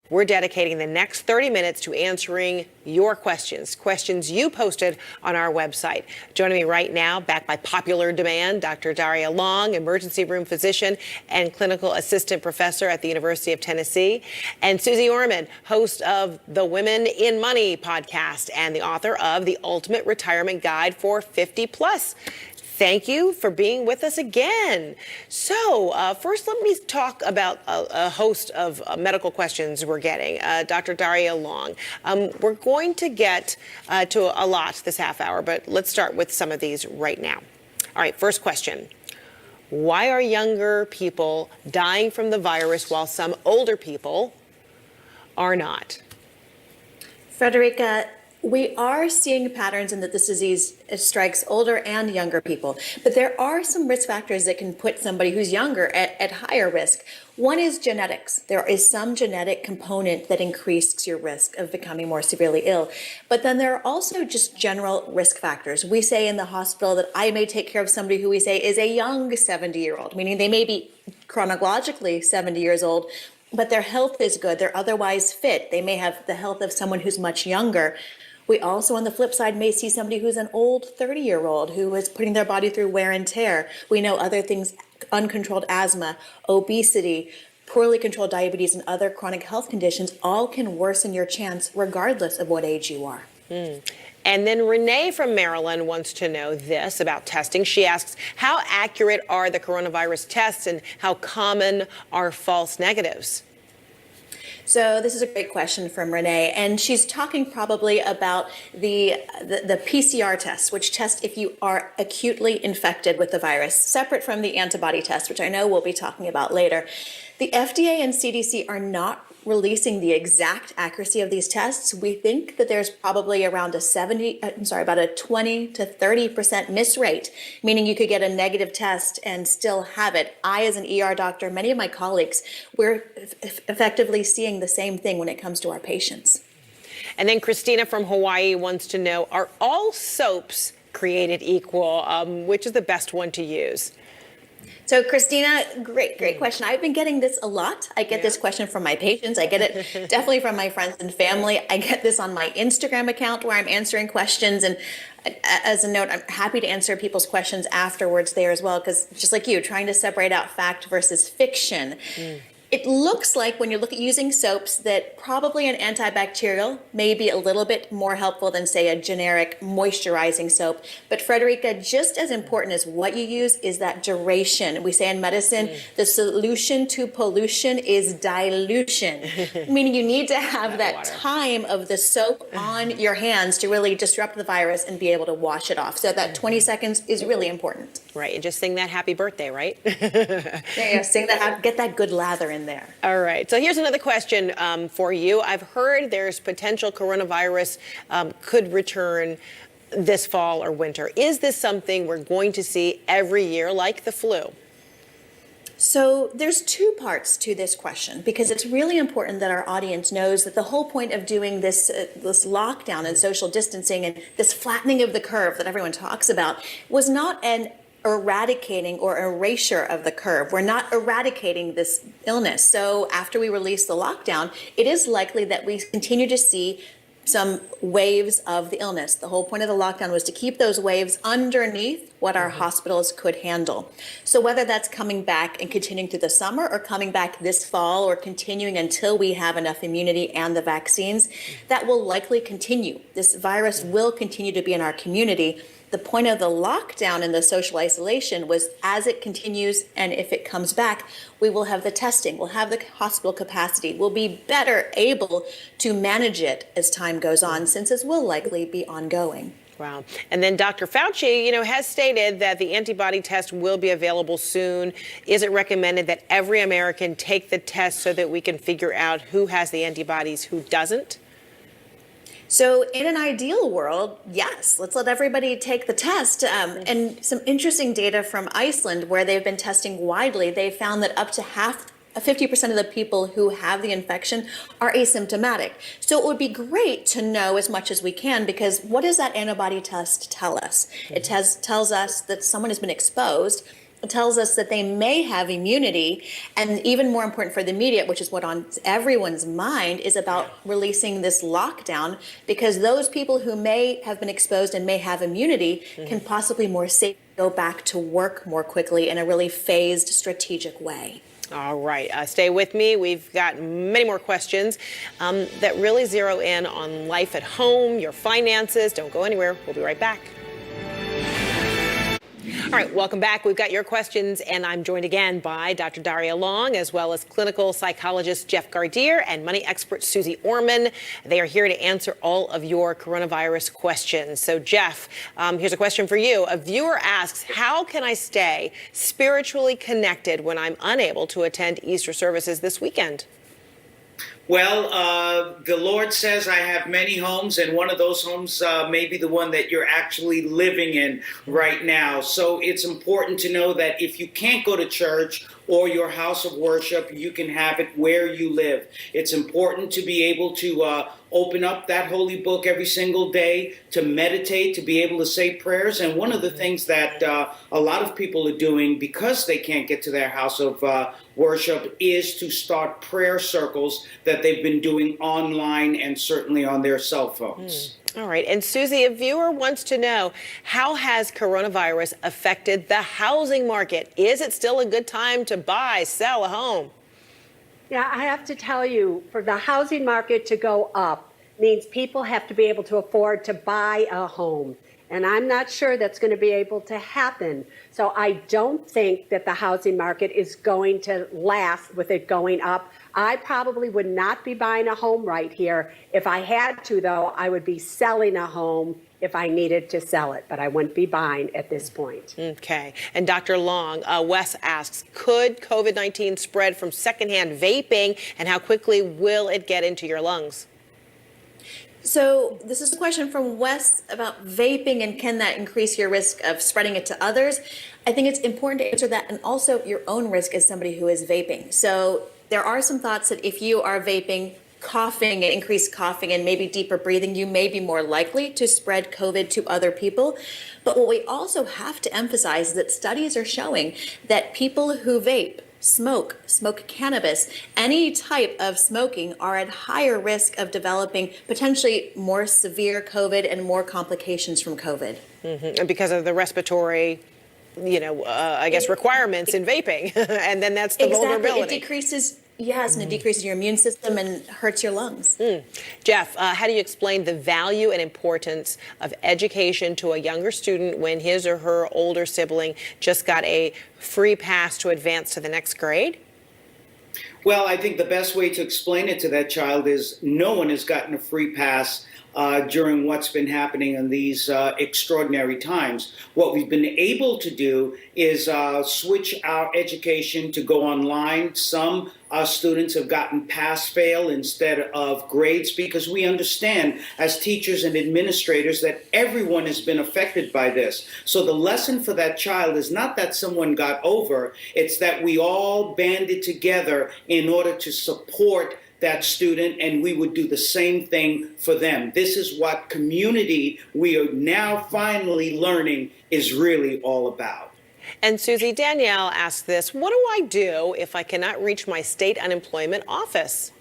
We're dedicating the next 30 minutes to answering your questions you posted on our website. Joining me right now, back by popular demand, Dr. Darria Long, emergency room physician and clinical assistant professor at the University of Tennessee, and Suze Orman, host of the Women in Money podcast and the author of The Ultimate Retirement Guide for 50 Plus. Thank you for being with us again. So first, let me talk about a host of medical questions we're getting. Dr. Darria Long, we're going to get to a lot this half hour, but let's start with some of these right now. All right, first question. Why are younger people dying from the virus while some older people are not? Fredricka, we are seeing patterns in that this disease strikes older and younger people, but there are some risk factors that can put somebody who's younger at higher risk. One is genetics. There is some genetic component that increases your risk of becoming more severely ill. But then there are also just general risk factors. We say in the hospital that I may take care of somebody who we say is a young 70-year-old, meaning they may be chronologically 70 years old, but their health is good. They're otherwise fit. They may have the health of someone who's much younger. We also, on the flip side, may see somebody who's an old 30-year-old who is putting their body through wear and tear. We know other things, uncontrolled asthma, obesity, poorly controlled diabetes, and other chronic health conditions all can worsen your chance regardless of what age you are. And then Renee from Maryland wants to know this about testing. She asks, how accurate are the coronavirus tests and how common are false negatives? So this is a great question from Renee, and she's talking probably about the PCR test, which tests if you are acutely infected with the virus, separate from the antibody test, which I know we'll be talking about later. The FDA and CDC are not releasing the exact accuracy of these tests. We think that there's probably around about a 20 to 30% miss rate, meaning you could get a negative test and still have it. I, as an ER doctor, many of my colleagues, we're effectively seeing the same thing when it comes to our patients. And then Christina from Hawaii wants to know, are all soaps created equal? Which is the best one to use? So Christina, great question. I've been getting this a lot. I get this question from my patients. I get it definitely from my friends and family. I get this on my Instagram account where I'm answering questions. And as a note, I'm happy to answer people's questions afterwards there as well, because just like you, trying to separate out fact versus fiction. It looks like when you look at using soaps that probably an antibacterial may be a little bit more helpful than, say, a generic moisturizing soap. But Fredricka, just as important as what you use is that duration. We say in medicine, the solution to pollution is dilution, meaning you need to have that time of the soap on your hands to really disrupt the virus and be able to wash it off. So that 20 seconds is really important. Right, and just sing that happy birthday, right? Yeah, sing that, get that good lather in there. All right, so here's another question for you. I've heard there's potential coronavirus could return this fall or winter. Is this something we're going to see every year like the flu? So there's two parts to this question, because it's really important that our audience knows that the whole point of doing this lockdown and social distancing and this flattening of the curve that everyone talks about was not an eradicating or erasure of the curve. We're not eradicating this illness. So after we release the lockdown, it is likely that we continue to see some waves of the illness. The whole point of the lockdown was to keep those waves underneath what our hospitals could handle. So whether that's coming back and continuing through the summer or coming back this fall or continuing until we have enough immunity and the vaccines, that will likely continue. This virus will continue to be in our community. The point of the lockdown and the social isolation was as it continues and if it comes back, we will have the testing, we'll have the hospital capacity, we'll be better able to manage it as time goes on, since it will likely be ongoing. Wow. And then Dr. Fauci, has stated that the antibody test will be available soon. Is it recommended that every American take the test so that we can figure out who has the antibodies, who doesn't? So in an ideal world, yes, let's let everybody take the test. And some interesting data from Iceland, where they've been testing widely, they found that up to 50% of the people who have the infection are asymptomatic. So it would be great to know as much as we can, because what does that antibody test tell us? It tells us that someone has been exposed. tells us that they may have immunity. And even more important for the media, which is what on everyone's mind, is about releasing this lockdown, because those people who may have been exposed and may have immunity can possibly more safely go back to work more quickly in a really phased, strategic way. All right, stay with me. We've got many more questions that really zero in on life at home, your finances. Don't go anywhere. We'll be right back. All right, welcome back. We've got your questions, and I'm joined again by Dr. Darria Long, as well as clinical psychologist Jeff Gardere and money expert Suze Orman. They are here to answer all of your coronavirus questions. So, Jeff, here's a question for you. A viewer asks, how can I stay spiritually connected when I'm unable to attend Easter services this weekend? Well, the Lord says I have many homes, and one of those homes may be the one that you're actually living in right now. So it's important to know that if you can't go to church or your house of worship, you can have it where you live. It's important to be able to open up that holy book every single day, to meditate, to be able to say prayers. And one of the things that a lot of people are doing because they can't get to their house of worship is to start prayer circles that they've been doing online and certainly on their cell phones. All right. And Suze, a viewer wants to know, how has coronavirus affected the housing market? Is it still a good time to buy, sell a home? Yeah, I have to tell you, for the housing market to go up means people have to be able to afford to buy a home. And I'm not sure that's going to be able to happen. So I don't think that the housing market is going to last with it going up. I probably would not be buying a home right here. If I had to, though, I would be selling a home if I needed to sell it, but I wouldn't be buying at this point. Okay. And Dr. Long, Wes asks, could COVID-19 spread from secondhand vaping, and how quickly will it get into your lungs? So this is a question from Wes about vaping, and can that increase your risk of spreading it to others? I think it's important to answer that, and also your own risk as somebody who is vaping. So there are some thoughts that if you are vaping, coughing, increased coughing, and maybe deeper breathing, you may be more likely to spread COVID to other people. But what we also have to emphasize is that studies are showing that people who vape, smoke cannabis, any type of smoking, are at higher risk of developing potentially more severe COVID and more complications from COVID. And because of the respiratory, I guess, requirements in vaping. And then that's the vulnerability. It decreases, yes, and it decreases your immune system and hurts your lungs. Jeff, how do you explain the value and importance of education to a younger student when his or her older sibling just got a free pass to advance to the next grade? Well, I think the best way to explain it to that child is no one has gotten a free pass during what's been happening in these extraordinary times. What we've been able to do is switch our education to go online. Some students have gotten pass-fail instead of grades, because we understand as teachers and administrators that everyone has been affected by this. So the lesson for that child is not that someone got over, it's that we all banded together in order to support that student, and we would do the same thing for them. This is what community, we are now finally learning, is really all about. And Suze, Danielle asked this, what do I do if I cannot reach my state unemployment office?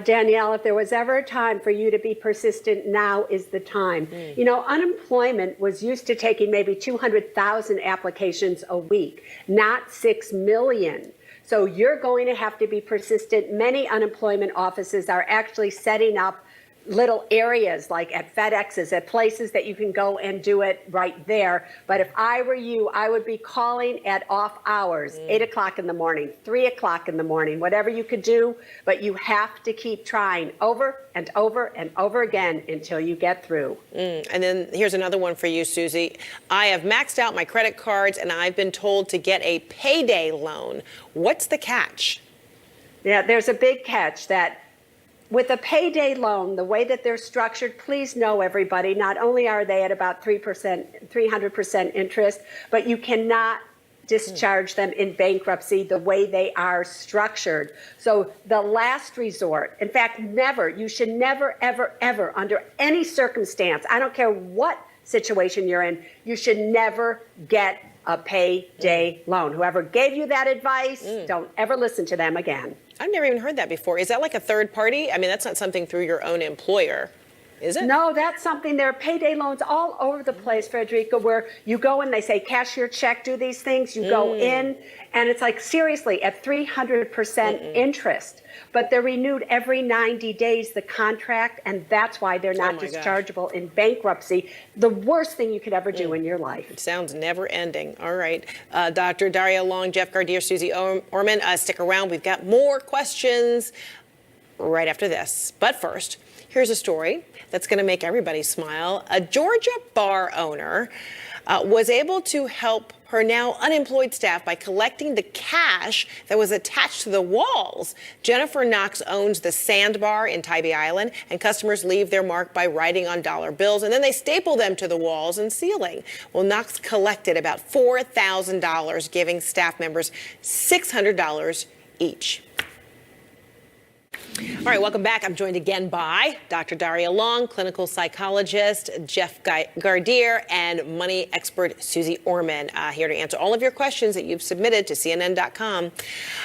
Danielle, if there was ever a time for you to be persistent, now is the time. Unemployment was used to taking maybe 200,000 applications a week, not 6 million. So you're going to have to be persistent. Many unemployment offices are actually setting up little areas, like at FedEx's, at places that you can go and do it right there. But if I were you, I would be calling at off hours, 8 o'clock in the morning, 3 o'clock in the morning, whatever you could do. But you have to keep trying over and over and over again until you get through. And then here's another one for you, Suze. I have maxed out my credit cards and I've been told to get a payday loan. What's the catch? Yeah, there's a big catch that with a payday loan, the way that they're structured, please know, everybody, not only are they at about 300% interest, but you cannot discharge them in bankruptcy the way they are structured. So the last resort, in fact, you should never, ever, ever, under any circumstance, I don't care what situation you're in, you should never get a payday loan. Whoever gave you that advice, don't ever listen to them again. I've never even heard that before. Is that like a third party? I mean, that's not something through your own employer, is it? No, that's something. There are payday loans all over the place, Fredricka, where you go and they say, cash your check, do these things. You go in, and it's like, seriously, at 300% interest. But they're renewed every 90 days, the contract, and that's why they're not dischargeable in bankruptcy. The worst thing you could ever do in your life. It sounds never ending. All right. Dr. Darria Long, Jeff Gardere, Suze Orman, stick around. We've got more questions right after this. But first, here's a story that's going to make everybody smile. A Georgia bar owner was able to help her now unemployed staff by collecting the cash that was attached to the walls. Jennifer Knox owns the Sandbar in Tybee Island, and customers leave their mark by writing on dollar bills, and then they staple them to the walls and ceiling. Well, Knox collected about $4,000, giving staff members $600 each. All right, welcome back. I'm joined again by Dr. Darria Long, clinical psychologist, Jeff Gardere, and money expert Suze Orman, here to answer all of your questions that you've submitted to CNN.com. All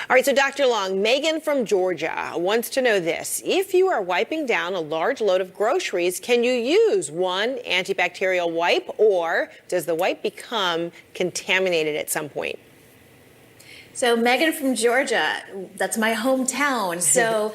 right, so Dr. Long, Megan from Georgia wants to know this. If you are wiping down a large load of groceries, can you use one antibacterial wipe, or does the wipe become contaminated at some point? So Megan from Georgia, that's my hometown. So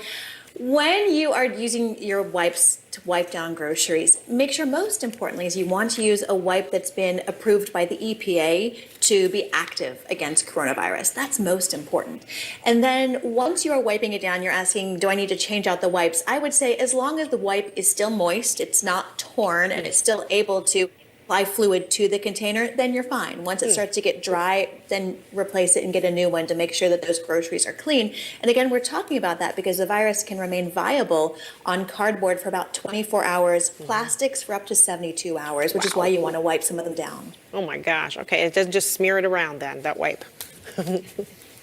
when you are using your wipes to wipe down groceries, make sure most importantly is you want to use a wipe that's been approved by the EPA to be active against coronavirus. That's most important. And then once you are wiping it down, you're asking, do I need to change out the wipes? I would say as long as the wipe is still moist, it's not torn, and it's still able to apply fluid to the container, then you're fine. Once it starts to get dry, then replace it and get a new one to make sure that those groceries are clean. And again, we're talking about that because the virus can remain viable on cardboard for about 24 hours, plastics for up to 72 hours, which is why you want to wipe some of them down. Oh my gosh. Okay, it doesn't just smear it around then, that wipe.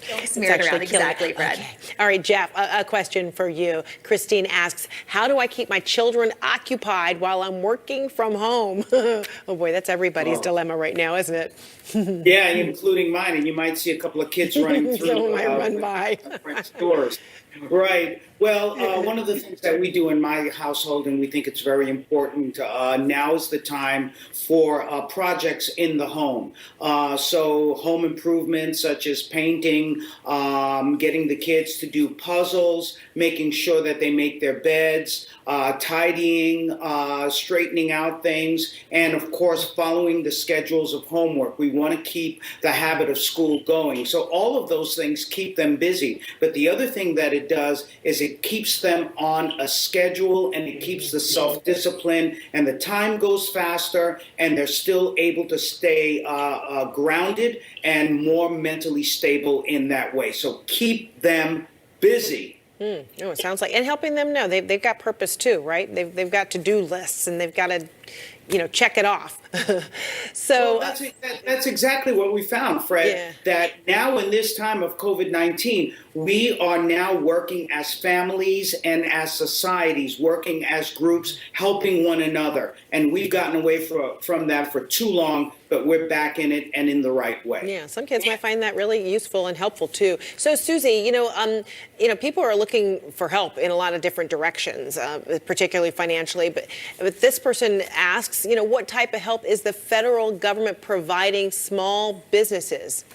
Don't smear it around, exactly, Fred. Okay. All right, Jeff, a question for you. Christine asks, how do I keep my children occupied while I'm working from home? Oh boy, that's everybody's dilemma right now, isn't it? Yeah, including mine. And you might see a couple of kids running through Someone might run by. different stores. Right. Well, one of the things that we do in my household, and we think it's very important, now is the time for projects in the home. So home improvements such as painting, getting the kids to do puzzles, making sure that they make their beds, tidying, straightening out things, and of course, following the schedules of homework. We want to keep the habit of school going. So all of those things keep them busy. But the other thing that it does is it keeps them on a schedule, and it keeps the self-discipline, and the time goes faster, and they're still able to stay grounded and more mentally stable in that way. So keep them busy. Oh, it sounds like, and helping them know they've got purpose too, right? They've got to-do lists, and they've got to, check it off. So well, that's exactly what we found, Fred, Yeah. that now in this time of COVID-19, we are now working as families and as societies, working as groups, helping one another. And we've gotten away from that for too long, but we're back in it and in the right way. yeah, some kids might find that really useful and helpful too. So Suze, people are looking for help in a lot of different directions, particularly financially. But this person asks, what type of help is the federal government providing small businesses?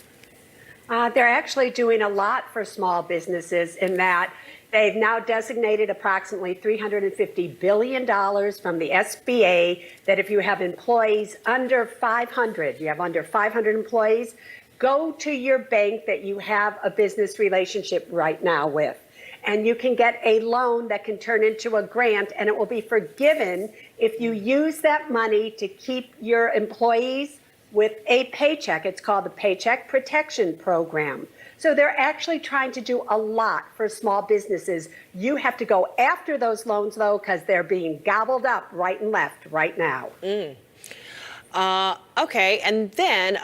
They're actually doing a lot for small businesses in that they've now designated approximately $350 billion from the SBA that if you have employees under 500, you have under 500 employees, go to your bank that you have a business relationship right now with. And you can get a loan that can turn into a grant, and it will be forgiven if you use that money to keep your employees with a paycheck. It's called the Paycheck Protection Program. So they're actually trying to do a lot for small businesses. You have to go after those loans, though, because they're being gobbled up right and left right now. Okay, and then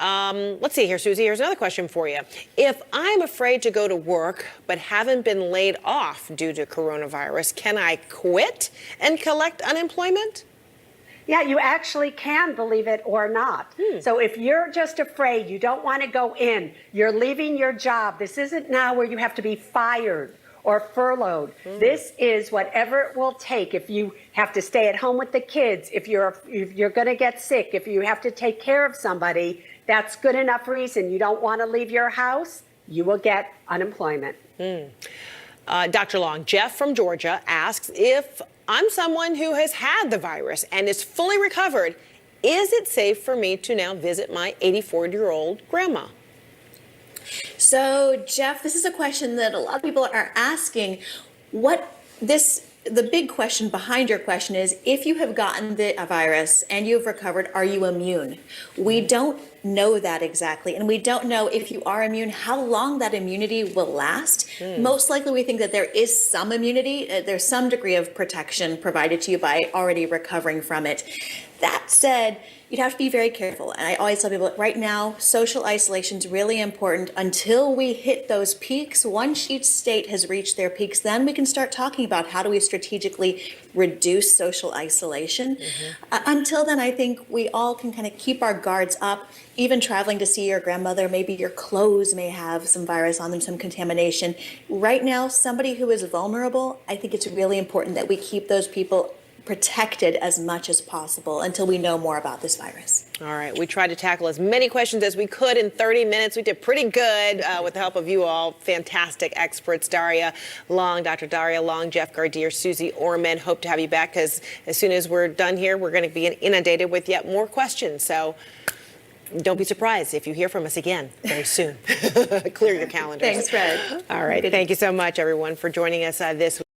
let's see here, Suze, here's another question for you. If I'm afraid to go to work but haven't been laid off due to coronavirus, can I quit and collect unemployment? Yeah, you actually can, believe it or not. So if you're just afraid, you don't want to go in, you're leaving your job, this isn't now where you have to be fired or furloughed. This is whatever it will take. If you have to stay at home with the kids, if you're going to get sick, if you have to take care of somebody, that's good enough reason. You don't want to leave your house, you will get unemployment. Dr. Long, Jeff from Georgia asks, if I'm someone who has had the virus and is fully recovered, is it safe for me to now visit my 84-year-old grandma? So, Jeff, this is a question that a lot of people are asking. The big question behind your question is, if you have gotten the virus and you've recovered, are you immune? We don't know that exactly, and we don't know if you are immune, how long that immunity will last. Most likely, we think that there is some immunity, there's some degree of protection provided to you by already recovering from it. That said, you'd have to be very careful. And I always tell people, right now, social isolation is really important until we hit those peaks. Once each state has reached their peaks, then we can start talking about how do we strategically reduce social isolation. Until then, I think we all can kind of keep our guards up. Even traveling to see your grandmother, maybe your clothes may have some virus on them, some contamination. Right now, somebody who is vulnerable, I think it's really important that we keep those people protected as much as possible until we know more about this virus. All right, we tried to tackle as many questions as we could in 30 minutes. We did pretty good with the help of you all. Fantastic experts, Darria Long, Dr. Darria Long, Jeff Gardere, Suze Orman. Hope to have you back, because as soon as we're done here, we're going to be inundated with yet more questions. So don't be surprised if you hear from us again very soon. Clear your calendars. Thanks, Fred. All right, thank you so much, everyone, for joining us this week.